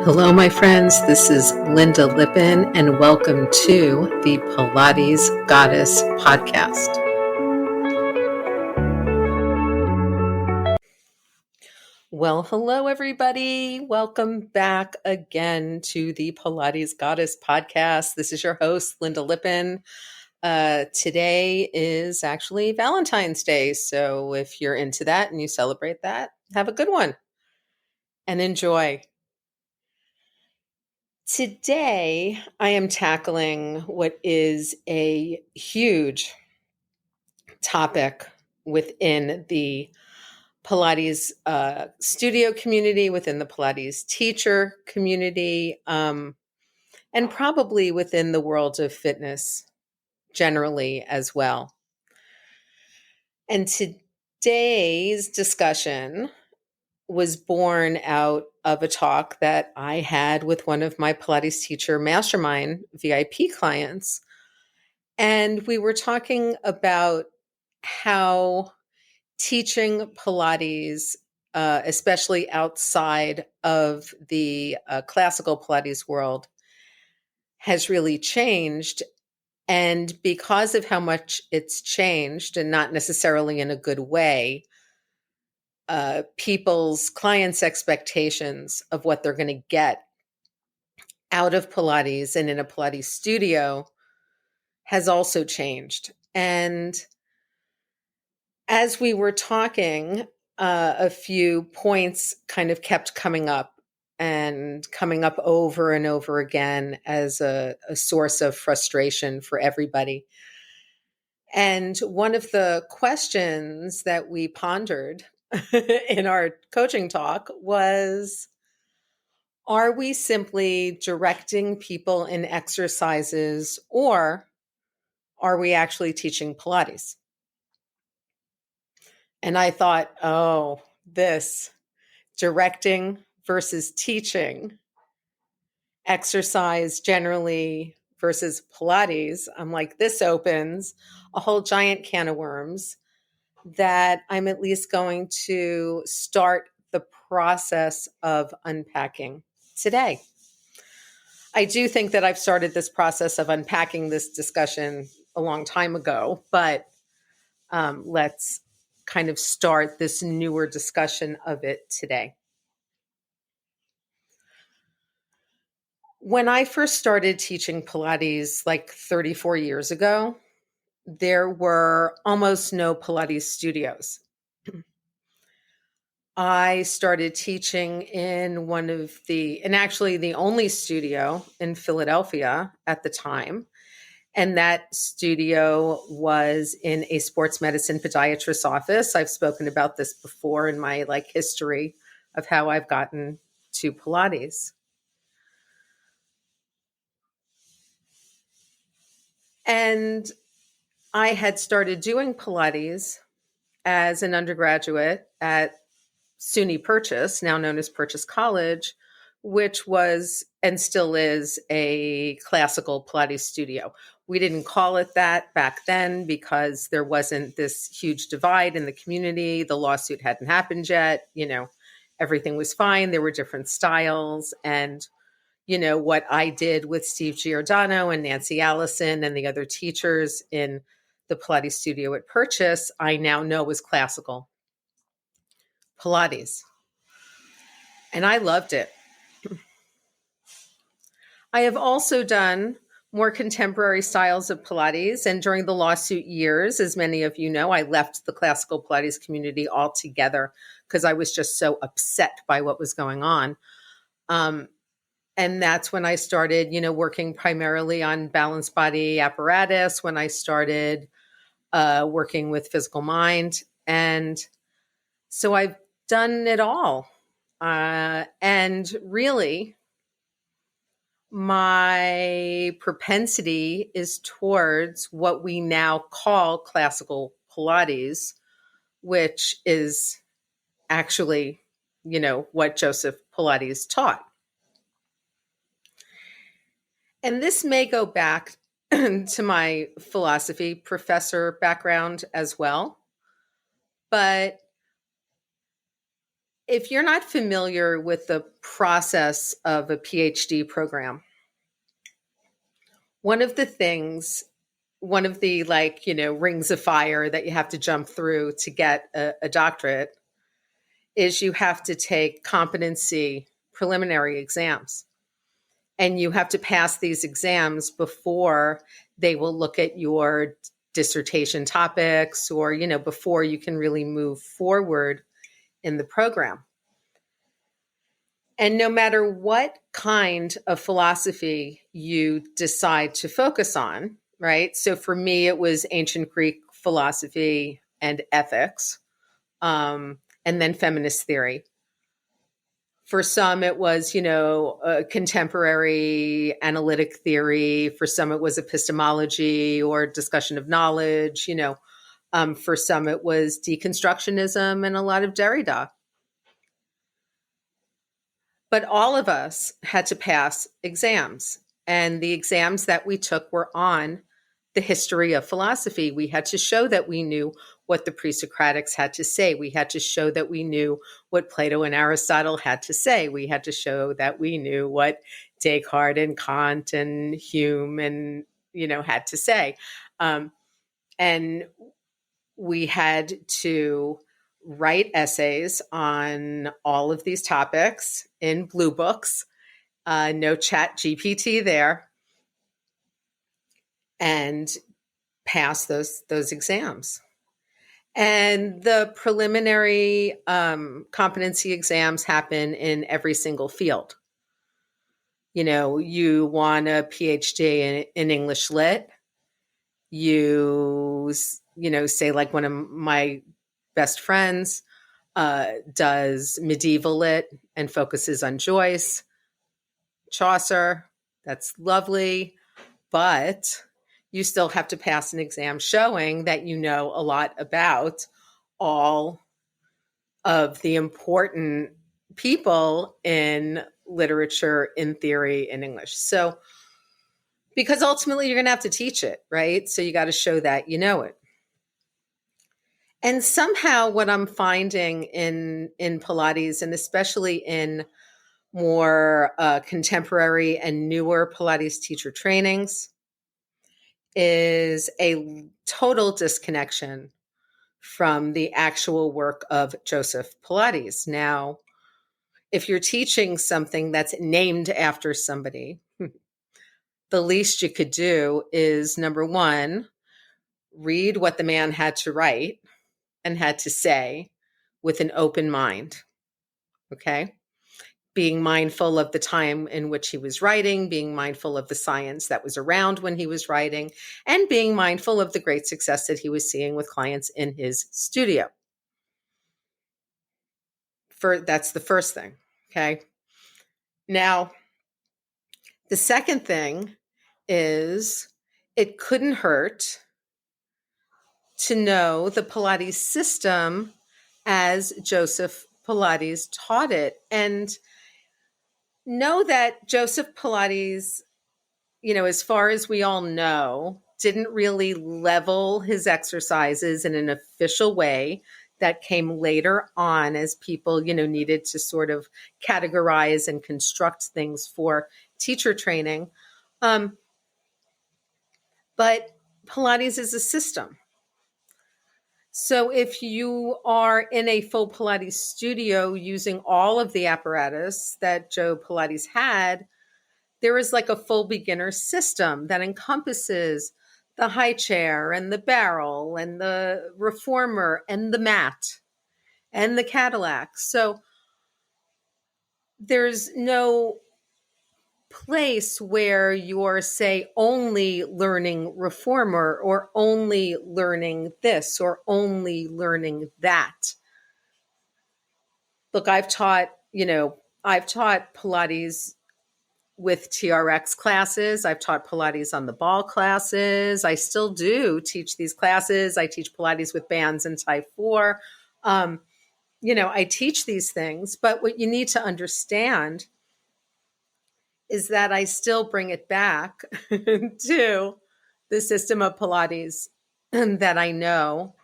Hello, my friends. This is Lynda Lippin, and welcome to the Pilates Goddess podcast. Well, hello, everybody. Welcome back again to the Pilates Goddess podcast. This is your host, Lynda Lippin. Today is actually Valentine's Day, so if you're into that and you celebrate that, have a good one and enjoy. Today, I am tackling what is a huge topic within the Pilates studio community, within the Pilates teacher community, and probably within the world of fitness generally as well. And today's discussion was born out of a talk that I had with one of my Pilates teacher mastermind VIP clients. And we were talking about how teaching Pilates, especially outside of the classical Pilates world, has really changed. And because of how much it's changed, and not necessarily in a good way, people's clients' expectations of what they're going to get out of Pilates and in a Pilates studio has also changed. And as we were talking, a few points kind of kept coming up and coming up over and over again as a source of frustration for everybody. And one of the questions that we pondered in our coaching talk was, are we simply directing people in exercises, or are we actually teaching Pilates? And I thought, oh, this directing versus teaching, exercise generally versus Pilates. I'm like, this opens a whole giant can of worms that I'm at least going to start the process of unpacking today. I do think that I've started this process of unpacking this discussion a long time ago, but let's kind of start this newer discussion of it today. When I first started teaching Pilates like 34 years ago, there were almost no Pilates studios. I started teaching in actually the only studio in Philadelphia at the time. And that studio was in a sports medicine podiatrist's office. I've spoken about this before in my history of how I've gotten to Pilates. And I had started doing Pilates as an undergraduate at SUNY Purchase, now known as Purchase College, which was and still is a classical Pilates studio. We didn't call it that back then because there wasn't this huge divide in the community. The lawsuit hadn't happened yet. Everything was fine. There were different styles. And, what I did with Steve Giordano and Nancy Allison and the other teachers in the Pilates studio at Purchase, I now know was classical Pilates. And I loved it. I have also done more contemporary styles of Pilates. And during the lawsuit years, as many of you know, I left the classical Pilates community altogether because I was just so upset by what was going on. And that's when I started, working primarily on balanced body apparatus, when I started working with physical mind. And so I've done it all. And really, my propensity is towards what we now call classical Pilates, which is actually, what Joseph Pilates taught. And this may go back to my philosophy professor background as well. But If you're not familiar with the process of a PhD program, one of the things, one of the rings of fire that you have to jump through to get a doctorate is you have to take competency preliminary exams. And you have to pass these exams before they will look at your dissertation topics or, before you can really move forward in the program. And no matter what kind of philosophy you decide to focus on, right? So for me, it was ancient Greek philosophy and ethics, and then feminist theory. For some, it was, contemporary analytic theory. For some, it was epistemology or discussion of knowledge. For some, it was deconstructionism and a lot of Derrida. But all of us had to pass exams. And the exams that we took were on the history of philosophy. We had to show that we knew what the pre-Socratics had to say. We had to show that we knew what Plato and Aristotle had to say. We had to show that we knew what Descartes and Kant and Hume and, had to say. And we had to write essays on all of these topics in blue books, no chat GPT there, and pass those exams. And the preliminary competency exams happen in every single field. You want a PhD in English Lit. You say like one of my best friends does medieval lit and focuses on Joyce, Chaucer. That's lovely, but you still have to pass an exam showing that you know a lot about all of the important people in literature, in theory, in English. So, because ultimately you're going to have to teach it, right? So you got to show that you know it. And somehow what I'm finding in Pilates, and especially in more contemporary and newer Pilates teacher trainings, is a total disconnection from the actual work of Joseph Pilates. Now, if you're teaching something that's named after somebody, the least you could do is, number one, read what the man had to write and had to say with an open mind, okay? Being mindful of the time in which he was writing, being mindful of the science that was around when he was writing, and being mindful of the great success that he was seeing with clients in his studio. That's the first thing, okay? Now, the second thing is it couldn't hurt to know the Pilates system as Joseph Pilates taught it, and know that Joseph Pilates, as far as we all know, didn't really level his exercises in an official way. That came later on as people, needed to sort of categorize and construct things for teacher training. But Pilates is a system. So if you are in a full Pilates studio using all of the apparatus that Joe Pilates had, there is like a full beginner system that encompasses the high chair and the barrel and the reformer and the mat and the Cadillac. So there's no place where you're, say, only learning reformer or only learning this or only learning that. Look, I've taught Pilates with TRX classes. I've taught Pilates on the ball classes. I still do teach these classes. I teach Pilates with bands in Type 4. I teach these things, but what you need to understand is that I still bring it back to the system of Pilates that I know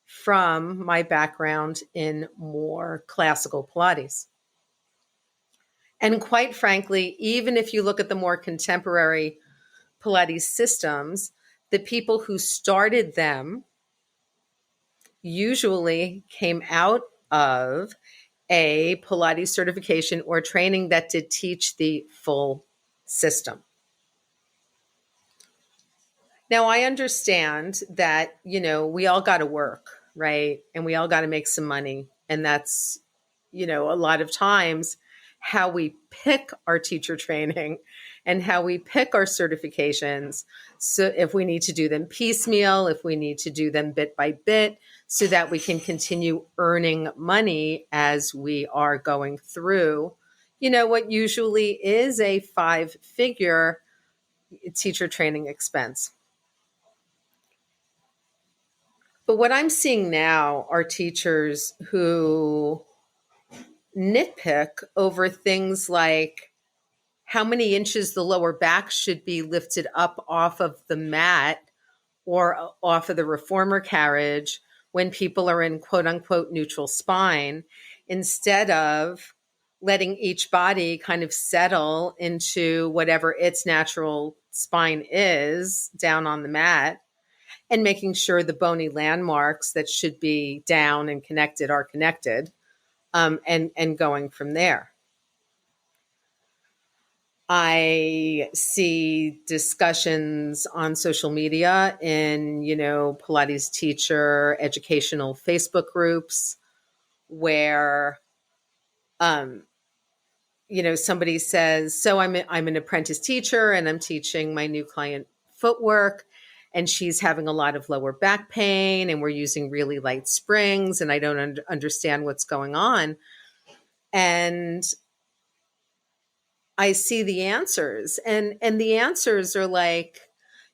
from my background in more classical Pilates. And quite frankly, even if you look at the more contemporary Pilates systems, the people who started them usually came out of a Pilates certification or training that did teach the full system. Now, I understand that, we all got to work, right? And we all got to make some money. And that's, a lot of times how we pick our teacher training and how we pick our certifications. So if we need to do them piecemeal, if we need to do them bit by bit, so that we can continue earning money as we are going through, what usually is a 5-figure teacher training expense. But what I'm seeing now are teachers who nitpick over things like how many inches the lower back should be lifted up off of the mat or off of the reformer carriage when people are in quote unquote neutral spine, instead of letting each body kind of settle into whatever its natural spine is down on the mat, and making sure the bony landmarks that should be down and connected are connected, and going from there. I see discussions on social media in, Pilates teacher educational Facebook groups where, somebody says, so I'm an apprentice teacher and I'm teaching my new client footwork, and she's having a lot of lower back pain and we're using really light springs and I don't understand what's going on. And I see the answers, and the answers are like,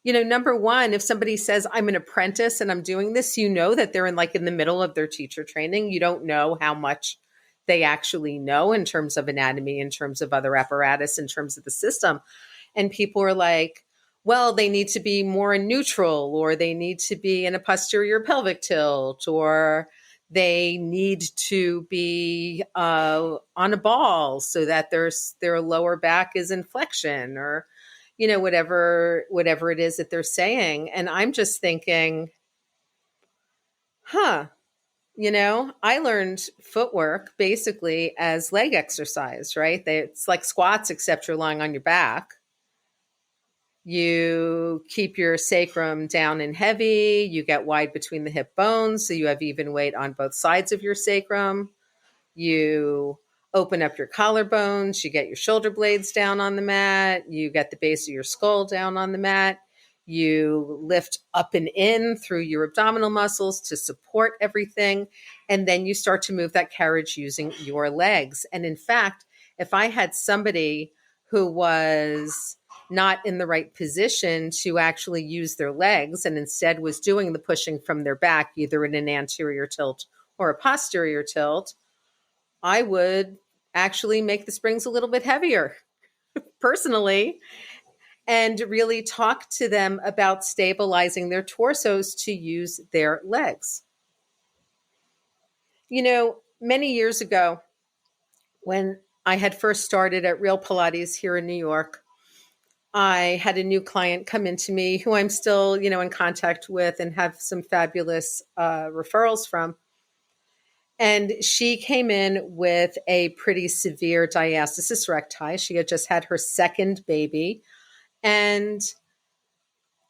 number one, if somebody says I'm an apprentice and I'm doing this, that they're in the middle of their teacher training. You don't know how much they actually know in terms of anatomy, in terms of other apparatus, in terms of the system. And people are like, well, they need to be more in neutral, or they need to be in a posterior pelvic tilt, or they need to be on a ball so that their lower back is in flexion, or whatever it is that they're saying. And I'm just thinking, I learned footwork basically as leg exercise, right? It's like squats, except you're lying on your back. You keep your sacrum down and heavy. You get wide between the hip bones, so you have even weight on both sides of your sacrum. You open up your collarbones. You get your shoulder blades down on the mat. You get the base of your skull down on the mat. You lift up and in through your abdominal muscles to support everything. And then you start to move that carriage using your legs. And in fact, if I had somebody who was not in the right position to actually use their legs and instead was doing the pushing from their back, either in an anterior tilt or a posterior tilt, I would actually make the springs a little bit heavier personally, and really talk to them about stabilizing their torsos to use their legs. Many years ago, when I had first started at Real Pilates here in New York, I had a new client come into me who I'm still, in contact with and have some fabulous referrals from. And she came in with a pretty severe diastasis recti. She had just had her second baby, and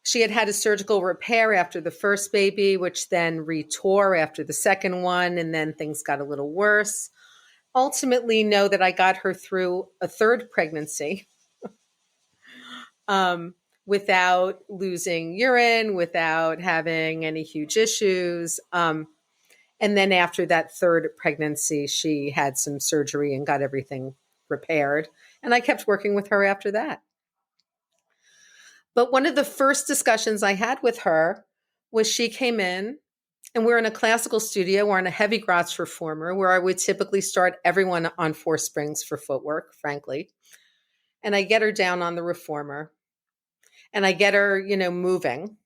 she had had a surgical repair after the first baby, which then retore after the second one, and then things got a little worse. Ultimately, know that I got her through a third pregnancy. Without losing urine, without having any huge issues. And then after that third pregnancy, she had some surgery and got everything repaired. And I kept working with her after that. But one of the first discussions I had with her was she came in, and we're in a classical studio. We're in a heavy Gratz reformer, where I would typically start everyone on 4 springs for footwork, frankly. And I get her down on the reformer. And I get her, moving.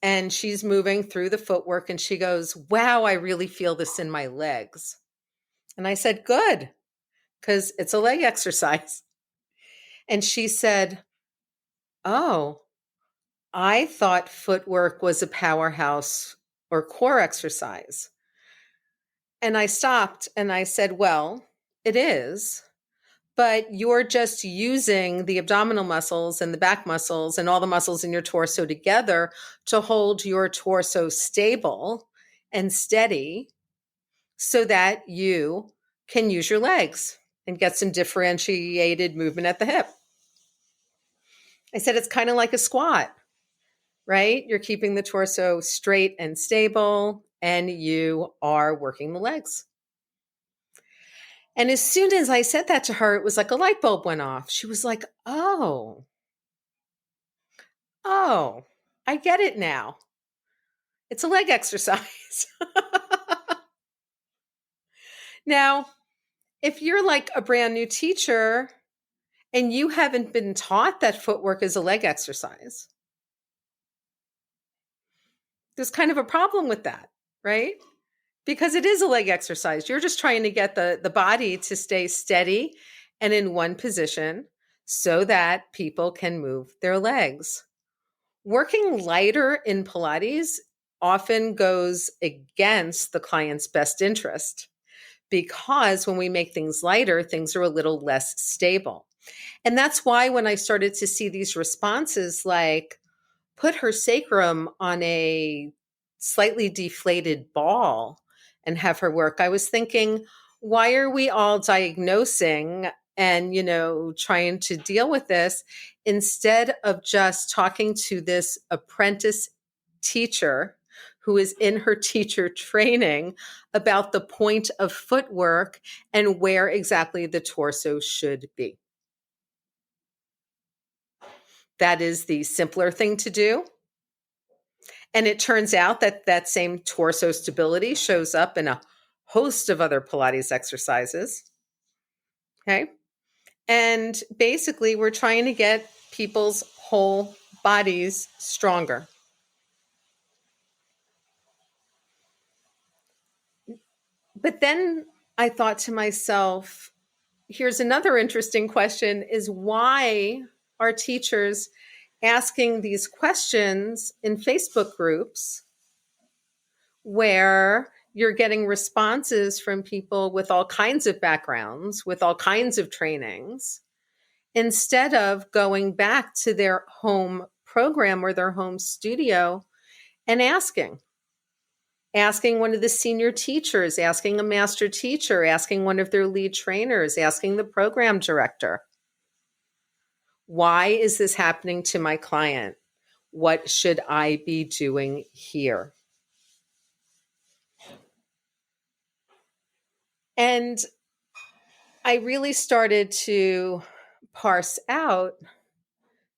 and she's moving through the footwork and she goes, "Wow, I really feel this in my legs." And I said, "Good, because it's a leg exercise." And she said, "Oh, I thought footwork was a powerhouse or core exercise." And I stopped and I said, "Well, it is, but you're just using the abdominal muscles and the back muscles and all the muscles in your torso together to hold your torso stable and steady so that you can use your legs and get some differentiated movement at the hip." I said, "It's kind of like a squat, right? You're keeping the torso straight and stable, and you are working the legs." And as soon as I said that to her, it was like a light bulb went off. She was like, oh, I get it now. It's a leg exercise." Now, if you're like a brand new teacher and you haven't been taught that footwork is a leg exercise, there's kind of a problem with that, right? Because it is a leg exercise. You're just trying to get the body to stay steady and in one position so that people can move their legs. Working lighter in Pilates often goes against the client's best interest because when we make things lighter, things are a little less stable. And that's why when I started to see these responses like, put her sacrum on a slightly deflated ball and have her work, I was thinking, why are we all diagnosing and, trying to deal with this instead of just talking to this apprentice teacher who is in her teacher training about the point of footwork and where exactly the torso should be? That is the simpler thing to do. And it turns out that that same torso stability shows up in a host of other Pilates exercises. Okay. And basically, we're trying to get people's whole bodies stronger. But then I thought to myself, here's another interesting question is why are teachers asking these questions in Facebook groups where you're getting responses from people with all kinds of backgrounds, with all kinds of trainings, instead of going back to their home program or their home studio and asking one of the senior teachers, asking a master teacher, asking one of their lead trainers, asking the program director, why is this happening to my client? What should I be doing here? And I really started to parse out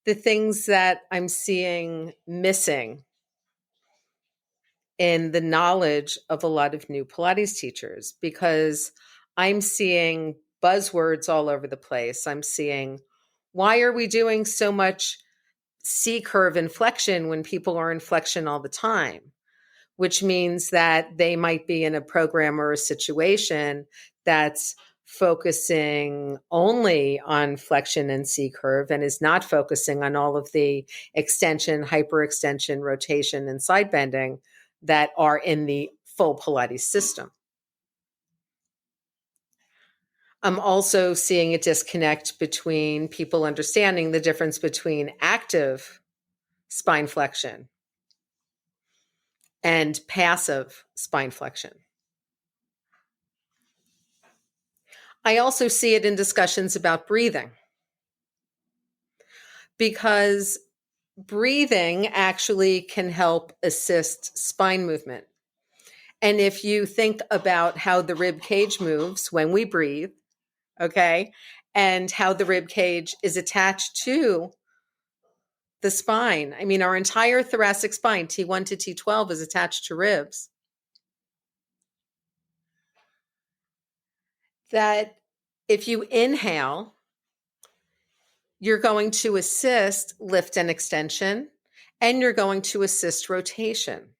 the things that I'm seeing missing in the knowledge of a lot of new Pilates teachers because I'm seeing buzzwords all over the place. I'm seeing, why are we doing so much C curve inflection when people are in flexion all the time? Which means that they might be in a program or a situation that's focusing only on flexion and C curve and is not focusing on all of the extension, hyperextension, rotation, and side bending that are in the full Pilates system. I'm also seeing a disconnect between people understanding the difference between active spine flexion and passive spine flexion. I also see it in discussions about breathing because breathing actually can help assist spine movement. And if you think about how the rib cage moves when we breathe, okay, and how the rib cage is attached to the spine. I mean, our entire thoracic spine, T1 to T12, is attached to ribs. That if you inhale, you're going to assist lift and extension. and you're going to assist rotation.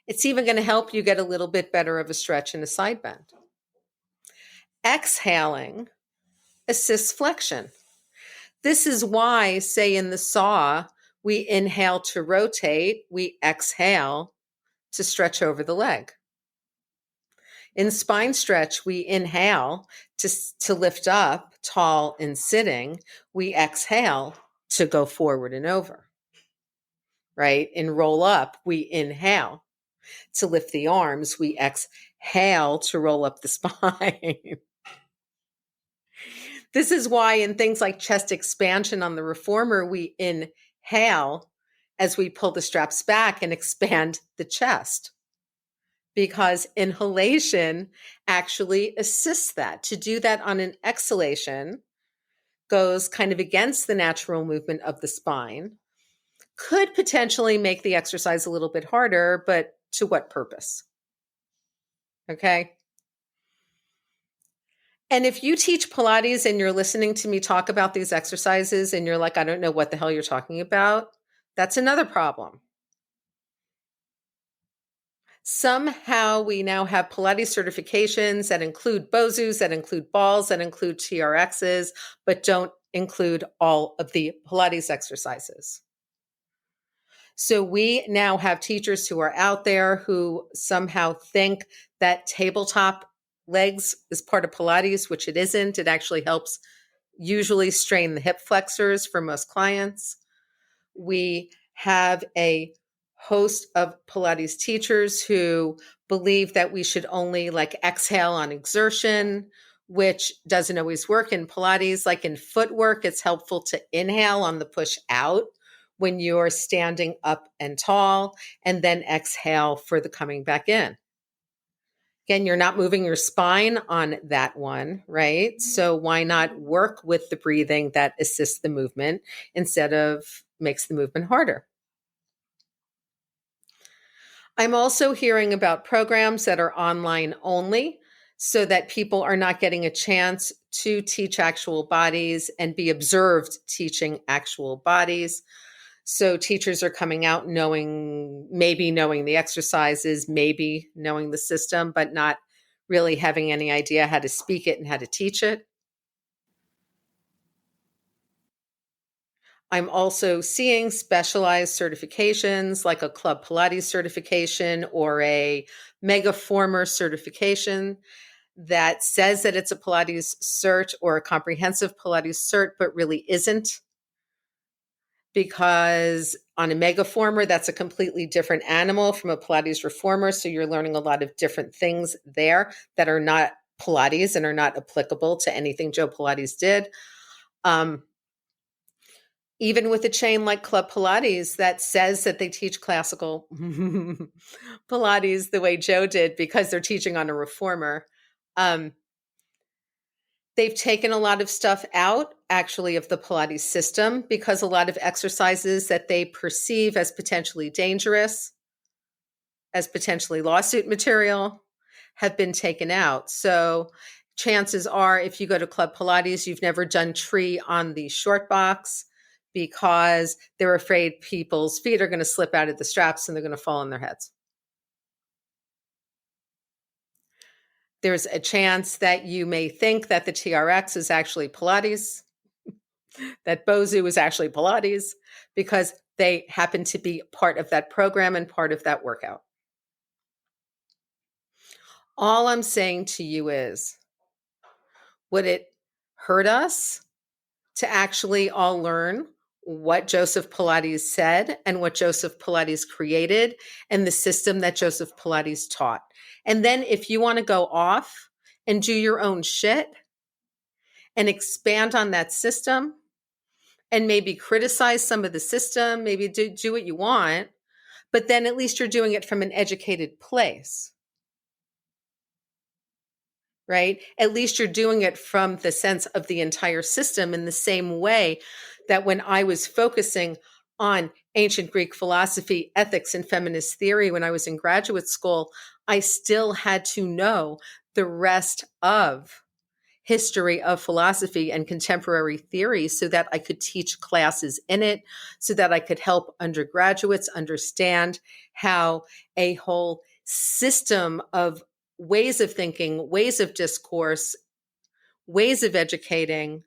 It's even going to help you get a little bit better of a stretch and a side bend. Exhaling assists flexion. This is why, say in the saw, we inhale to rotate, we exhale to stretch over the leg. In spine stretch, we inhale to lift up tall and sitting, we exhale to go forward and over. Right? In roll up, we inhale to lift the arms, we exhale to roll up the spine. This is why in things like chest expansion on the reformer, we inhale as we pull the straps back and expand the chest, because inhalation actually assists that. To do that on an exhalation goes kind of against the natural movement of the spine, could potentially make the exercise a little bit harder, but to what purpose? Okay. And if you teach Pilates and you're listening to me talk about these exercises and you're like, I don't know what the hell you're talking about, that's another problem. Somehow we now have Pilates certifications that include BOSUs, that include balls, that include TRXs, but don't include all of the Pilates exercises. So we now have teachers who are out there who somehow think that tabletop legs is part of Pilates, which it isn't. It actually helps usually strain the hip flexors for most clients. We have a host of Pilates teachers who believe that we should only exhale on exertion, which doesn't always work in Pilates. Like in footwork, it's helpful to inhale on the push out when you're standing up and tall, and then exhale for the coming back in. Again, you're not moving your spine on that one, right? So why not work with the breathing that assists the movement instead of makes the movement harder? I'm also hearing about programs that are online only so that people are not getting a chance to teach actual bodies and be observed teaching actual bodies. So teachers are coming out maybe knowing the exercises, maybe knowing the system, but not really having any idea how to speak it and how to teach it. I'm also seeing specialized certifications like a Club Pilates certification or a Mega Former certification that says that it's a Pilates cert or a comprehensive Pilates cert, but really isn't. Because on a mega former, that's a completely different animal from a Pilates reformer. So you're learning a lot of different things there that are not Pilates and are not applicable to anything Joe Pilates did. Even with a chain like Club Pilates that says that they teach classical Pilates the way Joe did because they're teaching on a reformer. They've taken a lot of stuff out, actually, of the Pilates system because a lot of exercises that they perceive as potentially dangerous, as potentially lawsuit material, have been taken out. So chances are, if you go to Club Pilates, you've never done tree on the short box because they're afraid people's feet are going to slip out of the straps and they're going to fall on their heads. There's a chance that you may think that the TRX is actually Pilates, that BOSU is actually Pilates, because they happen to be part of that program and part of that workout. All I'm saying to you is, would it hurt us to actually all learn what Joseph Pilates said and what Joseph Pilates created and the system that Joseph Pilates taught? And then if you want to go off and do your own shit and expand on that system and maybe criticize some of the system, maybe do what you want, but then at least you're doing it from an educated place. Right? At least you're doing it from the sense of the entire system in the same way that when I was focusing on ancient Greek philosophy, ethics, and feminist theory when I was in graduate school, I still had to know the rest of history of philosophy and contemporary theory so that I could teach classes in it, so that I could help undergraduates understand how a whole system of ways of thinking, ways of discourse, ways of educating,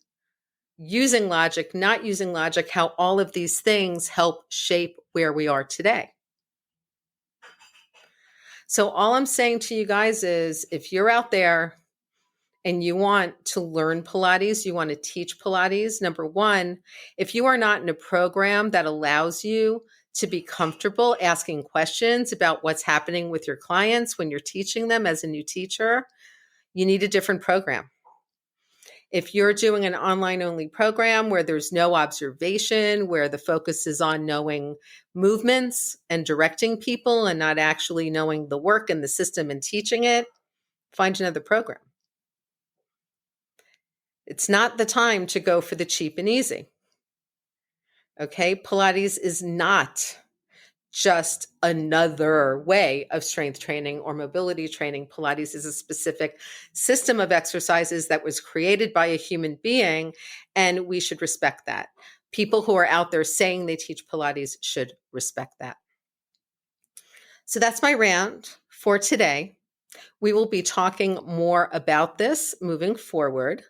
using logic, not using logic, how all of these things help shape where we are today. So all I'm saying to you guys is, if you're out there and you want to learn Pilates, you want to teach Pilates, number one, if you are not in a program that allows you to be comfortable asking questions about what's happening with your clients when you're teaching them as a new teacher, you need a different program. If you're doing an online only program where there's no observation, where the focus is on knowing movements and directing people and not actually knowing the work and the system and teaching it, find another program. It's not the time to go for the cheap and easy. Okay, Pilates is not just another way of strength training or mobility training. Pilates is a specific system of exercises that was created by a human being, and we should respect that. People who are out there saying they teach Pilates should respect that. So that's my rant for today. We will be talking more about this moving forward.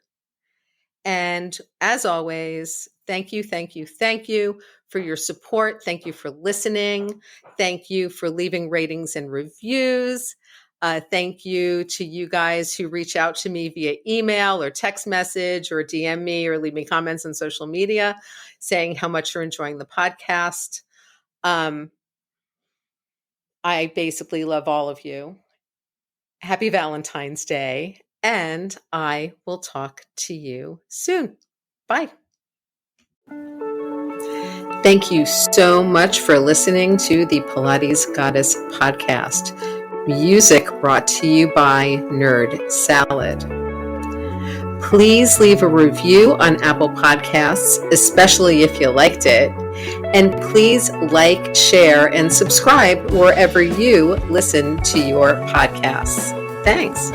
And as always, thank you for your support. Thank you for listening. Thank you for leaving ratings and reviews. Thank you to you guys who reach out to me via email or text message or DM me or leave me comments on social media saying how much you're enjoying the podcast. I basically love all of you. Happy Valentine's Day. And I will talk to you soon. Bye. Thank you so much for listening to the Pilates Goddess podcast. Music brought to you by Nerd Salad. Please leave a review on Apple Podcasts, especially if you liked it. And please like, share, and subscribe wherever you listen to your podcasts. Thanks.